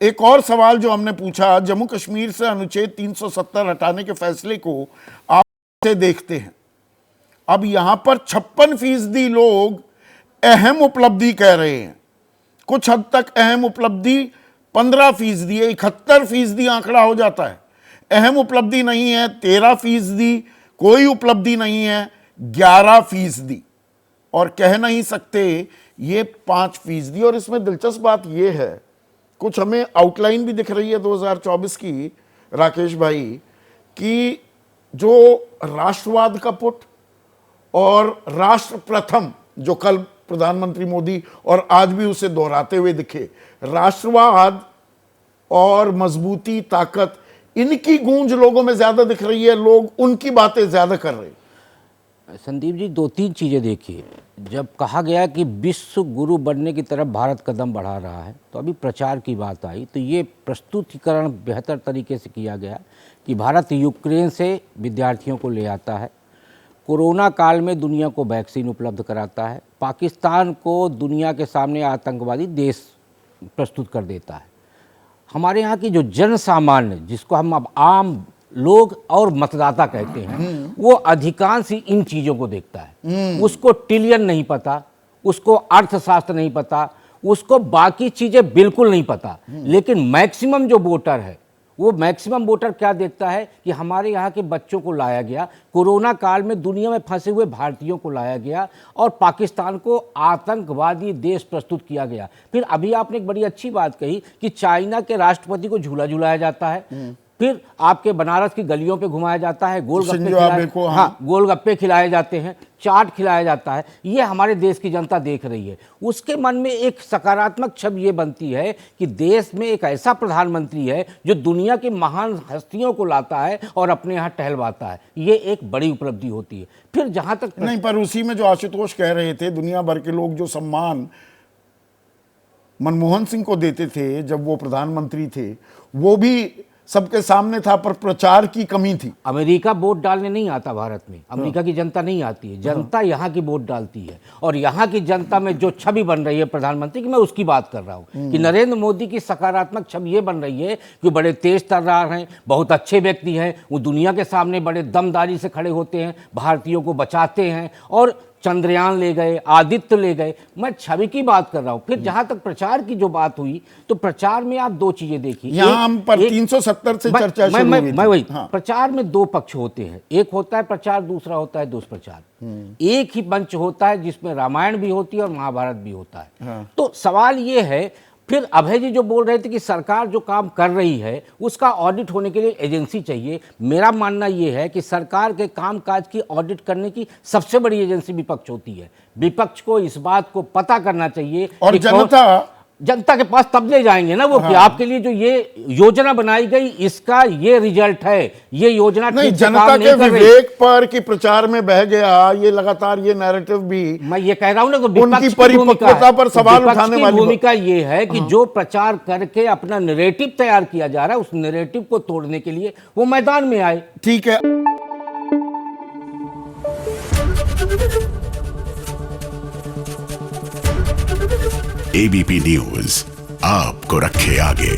एक और सवाल जो हमने पूछा, जम्मू कश्मीर से अनुच्छेद 370 हटाने के फैसले को आप से देखते हैं। अब यहां पर 56% लोग अहम उपलब्धि कह रहे हैं, कुछ हद तक अहम उपलब्धि 15% है, 71% आंकड़ा हो जाता है। अहम उपलब्धि नहीं है 13%, कोई उपलब्धि नहीं है 11%, और कह नहीं सकते ये 5%। और इसमें दिलचस्प बात ये है, कुछ हमें आउटलाइन भी दिख रही है 2024 की राकेश भाई, कि जो राष्ट्रवाद का पुट और राष्ट्र प्रथम, जो कल प्रधानमंत्री मोदी और आज भी उसे दोहराते हुए दिखे, राष्ट्रवाद और मजबूती, ताकत, इनकी गूंज लोगों में ज्यादा दिख रही है, लोग उनकी बातें ज्यादा कर रहे हैं। संदीप जी, 2-3 चीज़ें देखिए। जब कहा गया कि विश्व गुरु बनने की तरफ भारत कदम बढ़ा रहा है, तो अभी प्रचार की बात आई, तो ये प्रस्तुतिकरण बेहतर तरीके से किया गया कि भारत यूक्रेन से विद्यार्थियों को ले आता है, कोरोना काल में दुनिया को वैक्सीन उपलब्ध कराता है, पाकिस्तान को दुनिया के सामने आतंकवादी देश प्रस्तुत कर देता है। हमारे यहाँ की जो जन सामान्य, जिसको हम अब आम लोग और मतदाता कहते हैं, वो अधिकांश ही इन चीज़ों को देखता है। उसको ट्रिलियन नहीं पता, उसको अर्थशास्त्र नहीं पता, उसको बाकी चीज़ें बिल्कुल नहीं पता। लेकिन मैक्सिमम जो वोटर है, वो मैक्सिमम वोटर क्या देखता है कि हमारे यहाँ के बच्चों को लाया गया, कोरोना काल में दुनिया में फंसे हुए भारतीयों को लाया गया और पाकिस्तान को आतंकवादी देश प्रस्तुत किया गया। फिर अभी आपने एक बड़ी अच्छी बात कही कि चाइना के राष्ट्रपति को झूला झुलाया जाता है, फिर आपके बनारस की गलियों पे घुमाया जाता है, गोलगप्पे खिलाए जाते हैं, चाट खिलाया जाता है। ये हमारे देश की जनता देख रही है। उसके मन में एक सकारात्मक छवि ये बनती है कि देश में एक ऐसा प्रधानमंत्री है जो दुनिया की महान हस्तियों को लाता है और अपने यहाँ टहलवाता है। ये एक बड़ी उपलब्धि होती है। फिर जहाँ तक नहीं, पर उसी में जो आशुतोष कह रहे थे, दुनिया भर के लोग जो सम्मान मनमोहन सिंह को देते थे जब वो प्रधानमंत्री थे, वो भी सबके सामने था, पर प्रचार की कमी थी। अमेरिका वोट डालने नहीं आता भारत में, अमेरिका की जनता नहीं आती है, जनता यहाँ की वोट डालती है। और यहाँ की जनता में जो छवि बन रही है प्रधानमंत्री की, मैं उसकी बात कर रहा हूँ कि नरेंद्र मोदी की सकारात्मक छवि ये बन रही है कि बड़े तेज तर्रार हैं, बहुत अच्छे व्यक्ति हैं, वो दुनिया के सामने बड़े दमदारी से खड़े होते हैं, भारतीयों को बचाते हैं, और चंद्रयान ले गए, आदित्य ले गए। मैं छवि की बात कर रहा हूं। फिर जहां तक प्रचार की जो बात हुई, तो प्रचार में आप 2 चीजें देखिए। यहां हम पर 370 से चर्चा शुरू हुई थी। मैं वही, प्रचार में 2 पक्ष होते हैं, एक होता है प्रचार, दूसरा होता है दुष्प्रचार। एक ही मंच होता है जिसमें रामायण भी होती है और महाभारत भी होता है। तो सवाल ये है, फिर अभय जी जो बोल रहे थे कि सरकार जो काम कर रही है उसका ऑडिट होने के लिए एजेंसी चाहिए। मेरा मानना यह है कि सरकार के कामकाज की ऑडिट करने की सबसे बड़ी एजेंसी विपक्ष होती है। विपक्ष को इस बात को पता करना चाहिए, और जनता के पास तब ले जाएंगे ना वो कि आपके लिए जो ये योजना बनाई गई, इसका ये रिजल्ट है, ये योजना नहीं, जनता के विवेक पर कि प्रचार में बह गया, ये लगातार ये नैरेटिव भी, मैं ये कह रहा हूं ना कि उनकी परिपक्वता पर सवाल उठाने वाली भूमिका ये है कि जो प्रचार करके अपना नैरेटिव तैयार किया जा रहा है, उस नैरेटिव को तोड़ने के लिए वो मैदान में आए। ठीक है। एबीपी न्यूज आपको रखे आगे।